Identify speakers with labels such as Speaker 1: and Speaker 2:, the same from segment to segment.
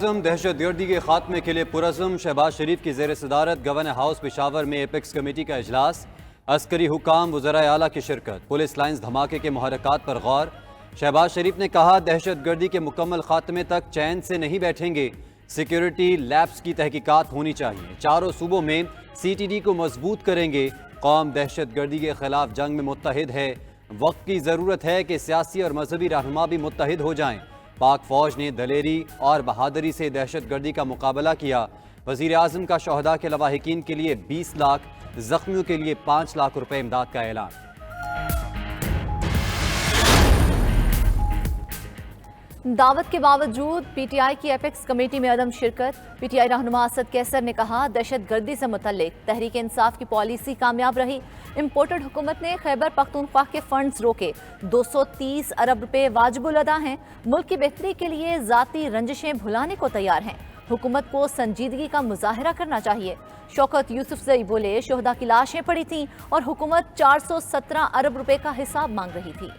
Speaker 1: वज़ीर-ए-आज़म दहशतगर्दी के खात्मे के लिए पुरज़्म। शहबाज शरीफ की ज़ेर सदारत गवर्नर हाउस पेशावर में एपेक्स कमेटी का इजलास। अस्करी हुकाम वज़राए आला की शिरकत। पुलिस लाइन्स धमाके के मुहर्रकात पर गौर। शहबाज शरीफ ने कहा, दहशतगर्दी के मुकम्मल खात्मे तक चैन से नहीं बैठेंगे। सिक्योरिटी लैब्स की तहकीकात होनी चाहिए। चारों सूबों में CTD को मजबूत करेंगे। कौम दहशतगर्दी के खिलाफ जंग में मुत्तहिद है। वक्त की ज़रूरत है कि सियासी और मजहबी रहनुमा भी मुत्तहिद हो जाएं। पाक फौज ने दलेरी और बहादुरी से दहशतगर्दी का मुकाबला किया। वज़ीर-ए-आज़म का शहदा के लवाहिकीन के लिए 20 लाख, जख्मियों के लिए 5 लाख रुपए इमदाद का ऐलान।
Speaker 2: दावत के बावजूद PTI की एपेक्स कमेटी में अदम शिरकत। PTI रहनुमा असद कैसर ने कहा, दहशतगर्दी से मुतल्लिक तहरीक इंसाफ की पॉलिसी कामयाब रही। इम्पोर्टेड हुकूमत ने खैबर पख्तूनख्वा के फंड्स रोके। 230 अरब रुपए वाजिबुल अदा हैं। मुल्क की बेहतरी के लिए जाती रंजिशें भुलाने को तैयार हैं। हुकूमत को संजीदगी का मुजाहरा करना चाहिए। शौकत यूसुफजई बोले, शोहदा की लाशें पड़ी थीं और हुकूमत 417 अरब रुपए का हिसाब मांग रही थी।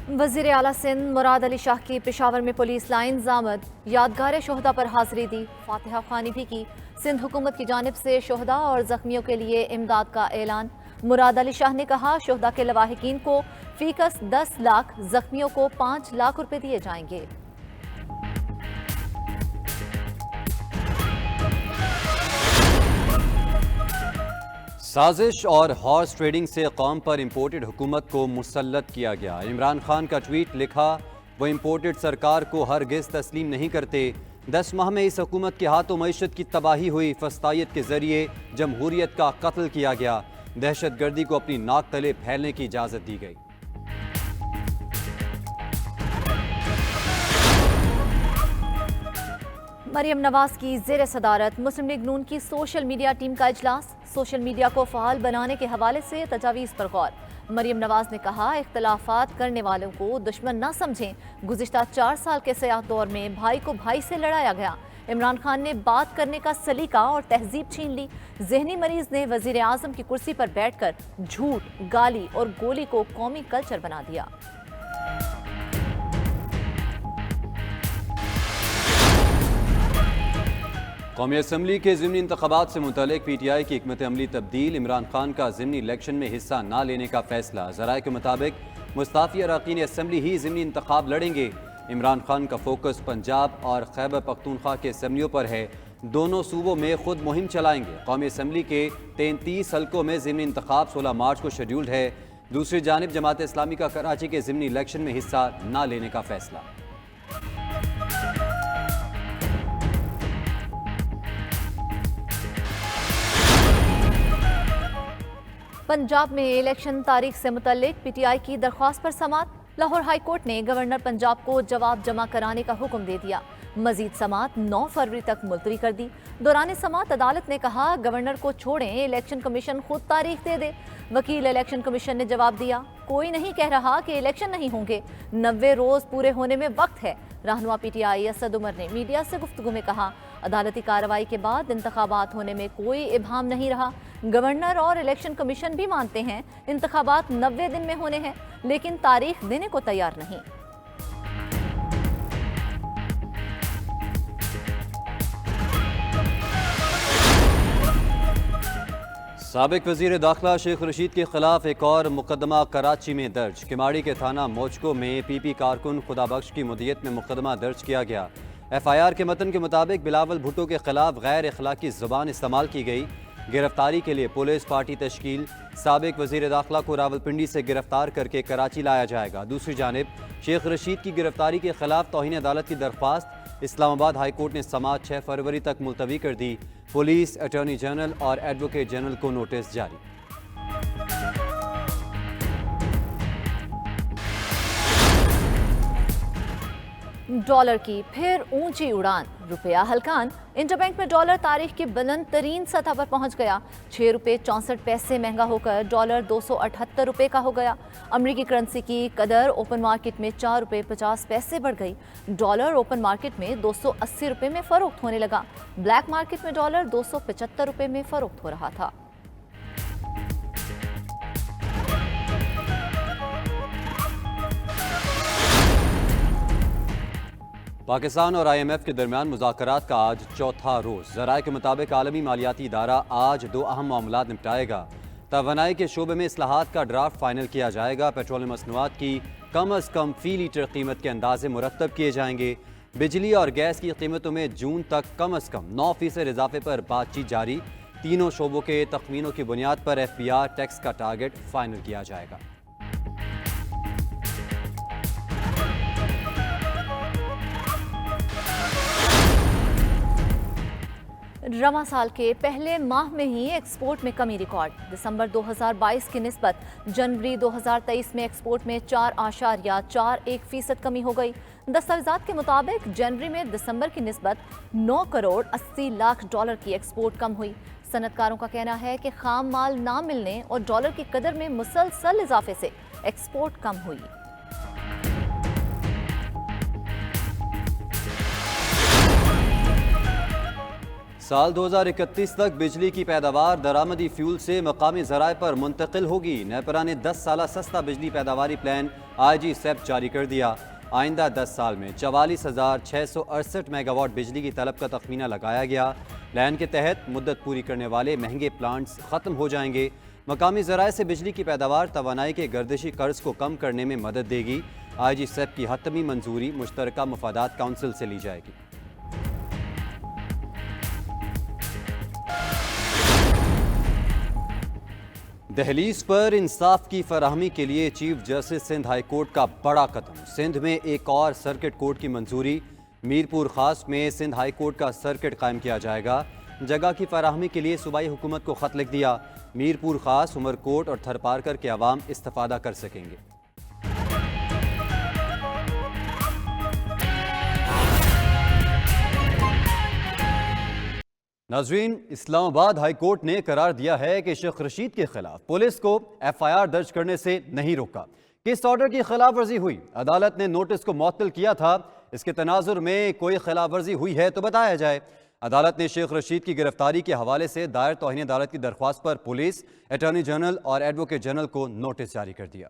Speaker 2: वज़ीर आला सिंध मुराद अली शाह की पेशावर में पुलिस लाइन्स आमद। यादगार शोहदा पर हाजिरी दी, फातिहा ख्वानी भी की। सिंध हुकूमत की जानिब से शोहदा और जख्मियों के लिए इमदाद का ऐलान। मुराद अली शाह ने कहा, शोहदा के लवाहिकीन को फीकस 10 लाख, जख्मियों को 5 लाख रुपए दिए जाएंगे।
Speaker 1: साजिश और हॉर्स ट्रेडिंग से कौम पर इम्पोर्टेड हुकूमत को मुसल्लत किया गया। इमरान खान का ट्वीट लिखा, वो इम्पोर्टेड सरकार को हरगिज़ तस्लीम नहीं करते। 10 माह में इस हुकूमत के हाथों मईशत की तबाही हुई। फस्तायत के जरिए जमहूरियत का कत्ल किया गया। दहशतगर्दी को अपनी नाक तले फैलने की इजाज़त दी गई।
Speaker 2: मरियम नवाज की ज़ेर सदारत मुस्लिम लीग नून की सोशल मीडिया टीम का इजलास। सोशल मीडिया को फ़ाल बनाने के हवाले से तजावीज़ पर गौर। मरियम नवाज ने कहा, इख्तलाफात करने वालों को दुश्मन न समझें। गुज़िश्ता 4 साल के सियाह दौर में भाई को भाई से लड़ाया गया। इमरान खान ने बात करने का सलीका और तहजीब छीन ली। जहनी मरीज ने वज़ीर आज़म की कुर्सी पर बैठकर झूठ, गाली और गोली को कौमी कल्चर बना दिया।
Speaker 1: कौमी असम्बली के ज़िमनी इंतख़ाबात से मुतल्लिक़ PTI की हिकमत अमली तब्दील। इमरान खान का ज़िमनी इलेक्शन में हिस्सा न लेने का फैसला। ज़राए के मुताबिक मुस्ताफ़ी अरकान असम्बली ही ज़िमनी इंतख़ाब लड़ेंगे। इमरान खान का फोकस पंजाब और खैबर पख्तूनख्वा के असम्बलियों पर है। दोनों सूबों में खुद मुहिम चलाएंगे। कौमी असम्बली के 33 हल्कों में ज़िमनी इंतख़ाब 16 मार्च को शेड्यूल्ड है। दूसरी जानिब जमात इस्लामी का कराची के ज़िमनी इलेक्शन में हिस्सा न लेने का फैसला।
Speaker 2: पंजाब में इलेक्शन तारीख से मुतल्लिक PTI की दरख्वास्त पर समात। लाहौर हाई कोर्ट ने गवर्नर पंजाब को जवाब जमा कराने का हुक्म दे दिया। मजीद समात 9 फरवरी तक मुलतवी कर दी। दौरान समात अदालत ने कहा, गवर्नर को छोड़ें, इलेक्शन कमीशन खुद तारीख दे दे। वकील इलेक्शन कमीशन ने जवाब दिया, कोई नहीं कह रहा कि इलेक्शन नहीं होंगे, 90 रोज पूरे होने में वक्त है। रहनुमा PTI असद उमर ने मीडिया से गुफ्तगू में कहा, अदालती कार्रवाई के बाद इंतखाबात होने में कोई इब्हाम नहीं रहा। गवर्नर और इलेक्शन कमीशन भी मानते हैं इंतखाबात 90 दिन में होने हैं, लेकिन तारीख देने को तैयार नहीं।
Speaker 1: साबिक वज़ीर दाखिला शेख रशीद के खिलाफ एक और मुकदमा कराची में दर्ज। किमाड़ी के थाना मोचको में PP कारकुन खुदाबख्श की मुद्दत में मुकदमा दर्ज किया गया। FIR के मतन के मुताबिक बिलावल भुट्टो के खिलाफ गैर अखलाकी ज़बान इस्तेमाल की गई। गिरफ्तारी के लिए पुलिस पार्टी तश्कील। साबिक वज़ीर दाखिला को रावलपिंडी से गिरफ्तार करके कराची लाया जाएगा। दूसरी जानिब शेख रशीद की गिरफ्तारी के खिलाफ तौहीन अदालत की दरख्वास्त इस्लामाबाद हाई कोर्ट ने समात 6 फरवरी तक मुलतवी कर दी। पुलिस, अटॉर्नी जनरल और एडवोकेट जनरल को नोटिस जारी।
Speaker 2: डॉलर की फिर ऊंची उड़ान, रुपया हल्कान। इंटरबैंक में डॉलर तारीख की बुलंद तरीन सतह पर पहुंच गया। 6 रुपये 64 पैसे महंगा होकर डॉलर 278 रुपये का हो गया। अमरीकी करेंसी की कदर ओपन मार्केट में 4 रुपये 50 पैसे बढ़ गई। डॉलर ओपन मार्केट में 280 रुपये में फरोख्त होने लगा। ब्लैक मार्केट में डॉलर 275 रुपये में फरोख्त हो रहा था।
Speaker 1: पाकिस्तान और IMF के दरमियान मुज़ाकरात का आज चौथा रोज़। ज़राए के मुताबिक आलमी मालियाती इदारा आज दो अहम मामलात निपटाएगा। तवानाई के शोबे में इस्लाहात का ड्राफ्ट फाइनल किया जाएगा। पेट्रोलियम मसनूआत की कम अज़ कम फ़ी लीटर कीमत के अंदाजे मुरतब किए जाएंगे। बिजली और गैस की कीमतों में जून तक कम अज़ कम 9% इजाफे पर बातचीत जारी। तीनों शोबों के तखमीनों की बुनियाद पर FBR टैक्स का टारगेट फाइनल किया जाएगा।
Speaker 2: रवां साल के पहले माह में ही एक्सपोर्ट में कमी रिकॉर्ड। दिसंबर 2022 की निस्बत जनवरी 2023 में एक्सपोर्ट में 4.41% कमी हो गई। दस्तावेजात के मुताबिक जनवरी में दिसंबर की निस्बत 9 करोड़ 80 लाख डॉलर की एक्सपोर्ट कम हुई। सनतकारों का कहना है कि खाम माल ना मिलने और डॉलर की कदर में मुसलसल इजाफे से एक्सपोर्ट कम हुई।
Speaker 1: साल 2031 तक बिजली की पैदावार दरामदी फ्यूल से मकामी ज़राए पर मुंतकिल होगी। नेपरा ने 10 साला सस्ता बिजली पैदावारी प्लान IG सेप जारी कर दिया। आइंदा 10 साल में 44,668 मेगावाट बिजली की तलब का तखमीना लगाया गया। प्लान के तहत मुद्दत पूरी करने वाले महंगे प्लांट्स ख़त्म हो जाएंगे। मकामी ज़राए से बिजली की पैदावार तवानाई के गर्दिशी कर्ज को कम करने में मदद देगी। IG सेप की हतमी मंजूरी मुश्तरका मफादात काउंसिल से ली जाएगी। दहलीज पर इंसाफ की फराहमी के लिए chief justice Sindh high court का बड़ा कदम। सिंध में एक और सर्किट कोर्ट की मंजूरी। मीरपुर खास में सिंध हाई कोर्ट का सर्किट कायम किया जाएगा। जगह की फराहमी के लिए सूबाई हुकूमत को खत लिख दिया। मीरपुर खास, उमरकोट और थरपारकर के अवाम इस्तेफादा कर सकेंगे। नाज़रीन, इस्लामाबाद हाई कोर्ट ने करार दिया है कि शेख रशीद के खिलाफ पुलिस को FIR दर्ज करने से नहीं रोका। किस ऑर्डर की खिलाफ वर्जी हुई? अदालत ने नोटिस को मुअत्तल किया था। इसके तनाजुर में कोई खिलाफ वर्जी हुई है तो बताया जाए। अदालत ने शेख रशीद की गिरफ्तारी के हवाले से दायर तौहीन अदालत की दरख्वास्त पर पुलिस, अटॉर्नी जनरल और एडवोकेट जनरल को नोटिस जारी कर दिया।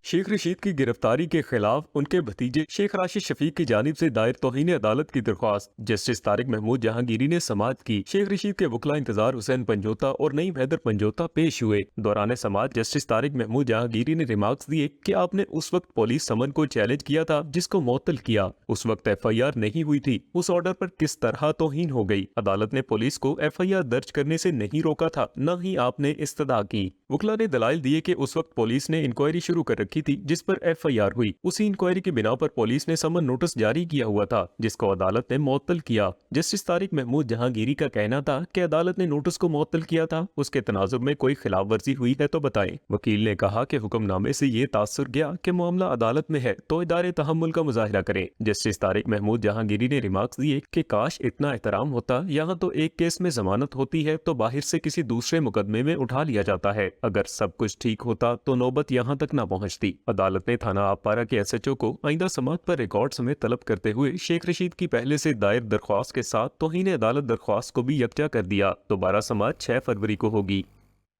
Speaker 3: शेख रशीद की गिरफ्तारी के खिलाफ उनके भतीजे शेख राशिद शफीक की जानिब से दायर तौहीन अदालत की दरख्वास्त जस्टिस तारिक महमूद जहांगीरी ने समाअत की। शेख रशीद के वकला इंतजार हुसैन पंजोता और नईम हैदर पंजोता पेश हुए। दौरान समाअत जस्टिस तारिक महमूद जहांगीरी ने रिमार्क्स दिए कि आपने उस वक्त पुलिस समन को चैलेंज किया था जिसको मुअत्तल किया। उस वक्त FIR नहीं हुई थी। उस ऑर्डर पर किस तरह तौहीन हो गई? अदालत ने पुलिस को FIR दर्ज करने से नहीं रोका था, न ही आपने इस्तदा की। वकला ने दलाइल दिए कि उस वक्त पुलिस ने इंक्वायरी शुरू कर रखी थी जिस पर FIR हुई। उसी इंक्वायरी की बिना पर पुलिस ने समन नोटिस जारी किया हुआ था जिसको अदालत ने मुअत्तल किया। जस्टिस तारिक महमूद जहांगीरी का कहना था कि अदालत ने नोटिस को मुअत्तल किया था, उसके तनाजुर में कोई खिलाफ वर्जी हुई है तो बताएं। वकील ने कहा कि हुक्मनामे से ये तासुर गया कि मामला अदालत में है तो इदारे तहम्मुल का मुजाहिरा करें। जस्टिस तारिक महमूद जहांगीरी ने रिमार्क्स दिए कि काश इतना एहतराम होता। यहाँ तो एक केस में जमानत होती है तो बाहर से किसी दूसरे मुकदमे में उठा लिया जाता है। अगर सब कुछ ठीक होता तो नौबत यहाँ तक न पहुँचती। अदालत ने थाना आपारा के SHO को आइंदा समाअत पर रिकॉर्ड समेत तलब करते हुए शेख रशीद की पहले से दायर दरख्वास्त के साथ तौहीन अदालत दरख्वास्त को भी यकजा कर दिया। दोबारा समाअत 6 फरवरी को होगी।